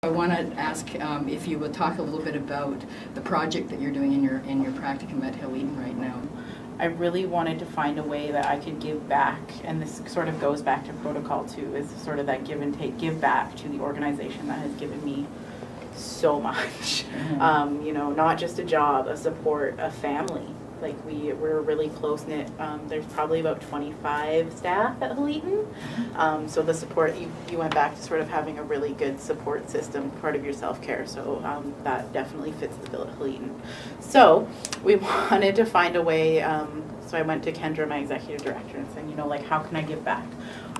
I want to ask if you would talk a little bit about the project that you're doing in your practicum at Hill-Eaton right now. I really wanted to find a way that I could give back, and this sort of goes back to protocol too, is sort of that give and take, give back to the organization that has given me so much. Mm-hmm. You know, not just a job, a support, a family. Like we're really close knit. There's probably about 25 staff at Hill-Eaton. So the support, you went back to sort of having a really good support system, part of your self-care. So that definitely fits the bill at Hill-Eaton. So we wanted to find a way, so I went to Kendra, my executive director, and said, you know, like, how can I give back?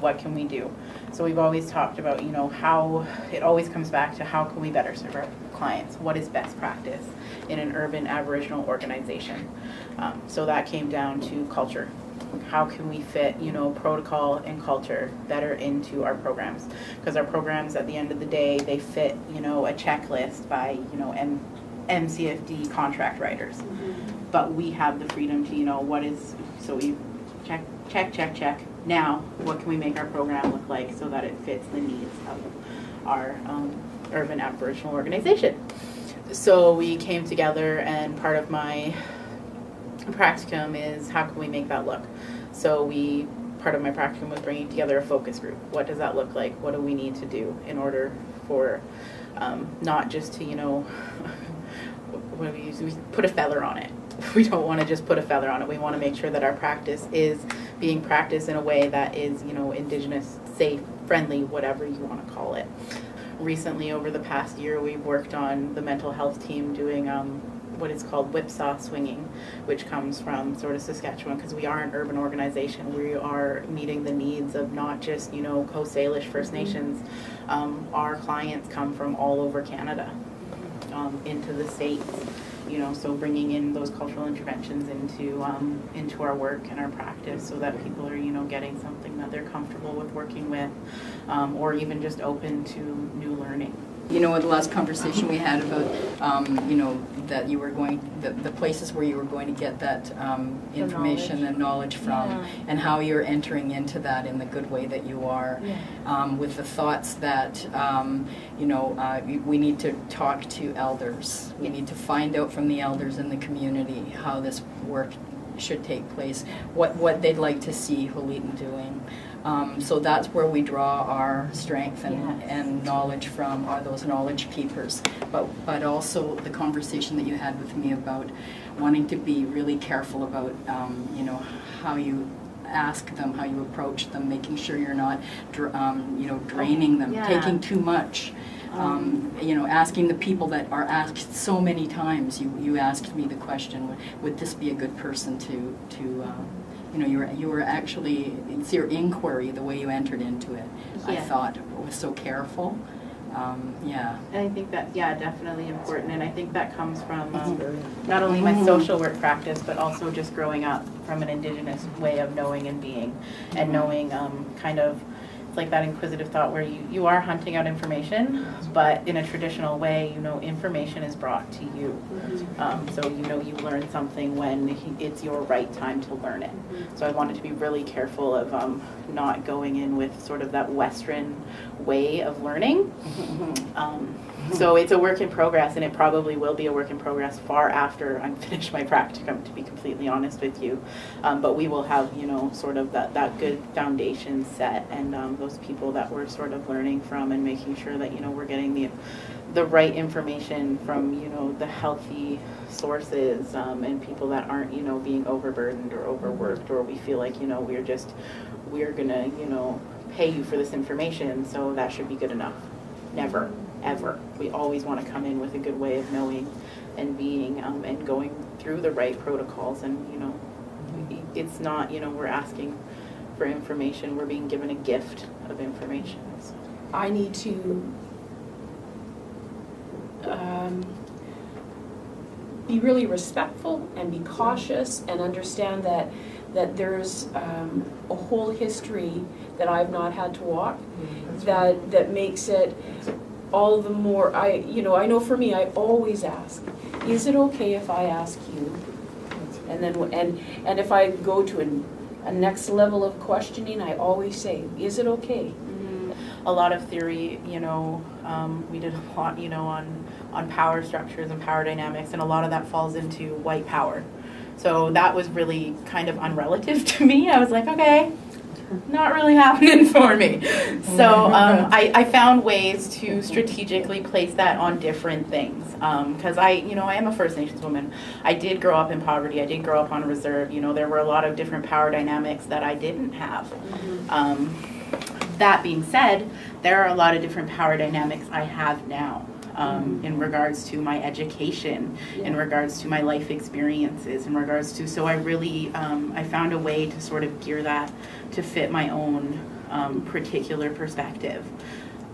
What can we do? So we've always talked about, you know, how it always comes back to how can we better serve our clients? What is best practice in an urban Aboriginal organization? So that came down to culture. How can we fit, you know, protocol and culture better into our programs? Because our programs, at the end of the day, they fit, you know, a checklist by, you know, MCFD contract writers. Mm-hmm. But we have the freedom to, you know, what is, so we check. Now, what can we make our program look like so that it fits the needs of our urban Aboriginal organization? So we came together, and part of my practicum is how can we make that look? So part of my practicum was bringing together a focus group. What does that look like? What do we need to do in order for not just to, you know, what do we use? We put a feather on it. We don't want to just put a feather on it. We want to make sure that our practice is being practiced in a way that is, you know, Indigenous, safe, friendly, whatever you want to call it. Recently, over the past year, we've worked on the mental health team doing what is called whipsaw swinging, which comes from sort of Saskatchewan, because we are an urban organization. We are meeting the needs of not just, you know, Coast Salish First Nations. Our clients come from all over Canada into the States. You know, so bringing in those cultural interventions into our work and our practice, so that people are, you know, getting something that they're comfortable with working with, or even just open to new learning. You know, in the last conversation we had about, you know, that you were going, the places where you were going to get that information and knowledge from, and how you're entering into that in the good way that you are, with the thoughts that, you know, we need to talk to elders. We need to find out from the elders in the community how this work should take place, what they'd like to see Hill-Eaton doing. So that's where we draw our strength and knowledge from, are those knowledge keepers. But also the conversation that you had with me about wanting to be really careful about, you know, how you ask them, how you approach them, making sure you're not, you know, draining them, taking too much. You know, asking the people that are asked so many times. You asked me the question, would this be a good person to you know, you were actually, it's your inquiry, the way you entered into it. I thought it was so careful. And I think that, definitely important. And I think that comes from not only my social work practice, but also just growing up from an Indigenous way of knowing and being, and knowing kind of, it's like that inquisitive thought where you are hunting out information, but in a traditional way, you know, information is brought to you. So you know you learn something when it's your right time to learn it. So I wanted to be really careful of not going in with sort of that Western way of learning. So it's a work in progress, and it probably will be a work in progress far after I'm finished my practicum, to be completely honest with you. But we will have, you know, sort of that good foundation set, and those people that we're sort of learning from, and making sure that, you know, we're getting the right information from, you know, the healthy sources, and people that aren't, you know, being overburdened or overworked, or we feel like, you know, we're gonna, you know, pay you for this information, so that should be good enough. Never, ever. We always want to come in with a good way of knowing and being, and going through the right protocols. And, you know, it's not, you know, we're asking for information, we're being given a gift of information. So. I need to be really respectful and be cautious, and understand that there's a whole history that I've not had to walk, that makes it all the more, I know for me, I always ask, is it okay if I ask you? And then, and if I go to a next level of questioning, I always say, is it okay? a lot of theory, you know, we did a lot, you know, on power structures and power dynamics, and a lot of that falls into white power. So that was really kind of unrelative to me. I was like, okay, not really happening for me. So I found ways to strategically place that on different things. Because I am a First Nations woman. I did grow up in poverty. I did grow up on a reserve. You know, there were a lot of different power dynamics that I didn't have. That being said, there are a lot of different power dynamics I have now. In regards to my education, in regards to my life experiences, in regards to, so I really, I found a way to sort of gear that to fit my own particular perspective.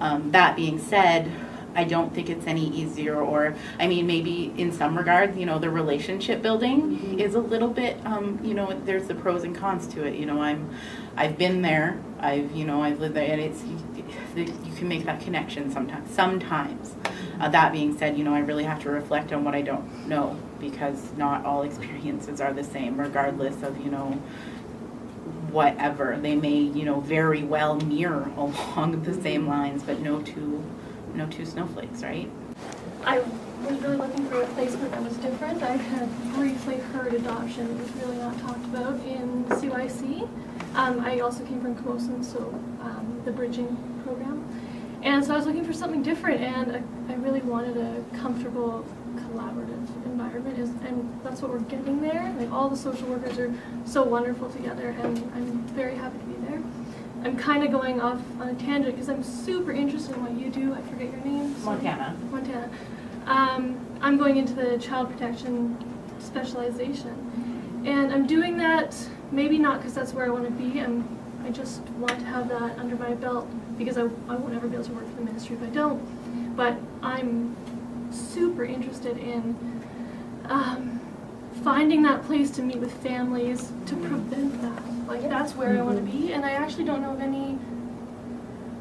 That being said, I don't think it's any easier, or, I mean, maybe in some regards, you know, the relationship building is a little bit, you know, there's the pros and cons to it. You know, I've been there, I've lived there, and you can make that connection sometimes. That being said, you know, I really have to reflect on what I don't know, because not all experiences are the same, regardless of, you know, whatever. They may, you know, very well mirror along the same lines, but no two snowflakes, right? I was really looking for a placement that was different. I had briefly heard adoption. It was really not talked about in CYC. I also came from Camosun, so the bridging program. And so I was looking for something different, and I really wanted a comfortable, collaborative environment, and that's what we're getting there. Like, all the social workers are so wonderful together, and I'm very happy to be there. I'm kind of going off on a tangent because I'm super interested in what you do. I forget your name. Montana. I'm going into the child protection specialization, and I'm doing that maybe not because that's where I want to be. I just want to have that under my belt because I won't ever be able to work for the ministry if I don't. But I'm super interested in finding that place to meet with families to prevent that. Like, that's where I want to be, and I actually don't know of any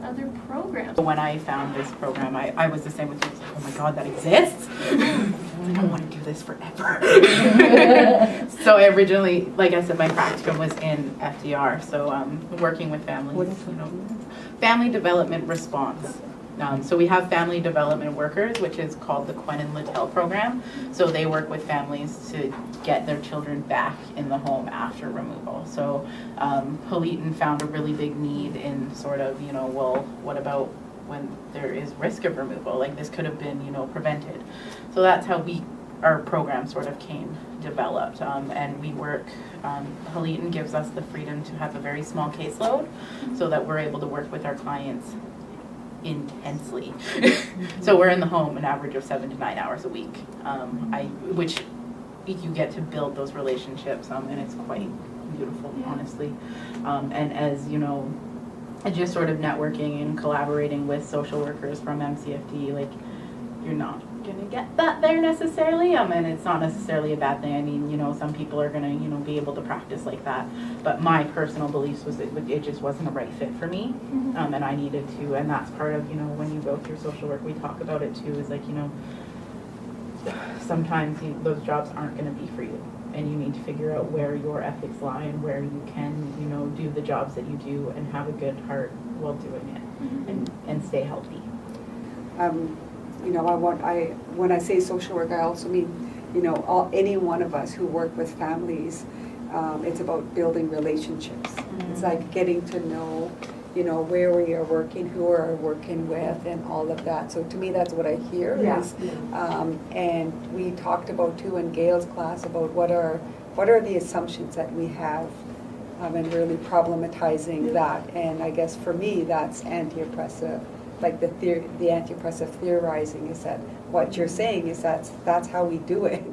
other programs. When I found this program, I was the same with you. Like, oh my God, that exists? I don't want to do this forever. So originally, like I said, my practicum was in FDR, so working with families, you know, family development response. So we have family development workers, which is called the Quen and Littell program. So they work with families to get their children back in the home after removal. So Halitan found a really big need in sort of, you know, well, what about when there is risk of removal? Like, this could have been, you know, prevented. So that's how our program sort of developed. And we work, Halitan gives us the freedom to have a very small caseload so that we're able to work with our clients intensely. So we're in the home an average of 7 to 9 hours a week, which you get to build those relationships, and it's quite beautiful, honestly. And as you know, and just sort of networking and collaborating with social workers from MCFD, like, you're not gonna get that there necessarily, and it's not necessarily a bad thing. I mean, you know, some people are gonna, you know, be able to practice like that, but my personal beliefs was that it just wasn't a right fit for me, and I needed to, and that's part of, you know, when you go through social work, we talk about it too, is like, you know, sometimes those jobs aren't gonna be for you, and you need to figure out where your ethics lie and where you can, you know, do the jobs that you do and have a good heart while doing it, and stay healthy. You know, when I say social work, I also mean, you know, any one of us who work with families. It's about building relationships. It's like getting to know, you know, where we are working, who we're working with, and all of that. So to me, that's what I hear. And we talked about too in Gail's class about what are the assumptions that we have, and really problematizing that. And I guess for me, that's anti-oppressive. Like the anti-oppressive theorizing is that what you're saying is that's how we do it.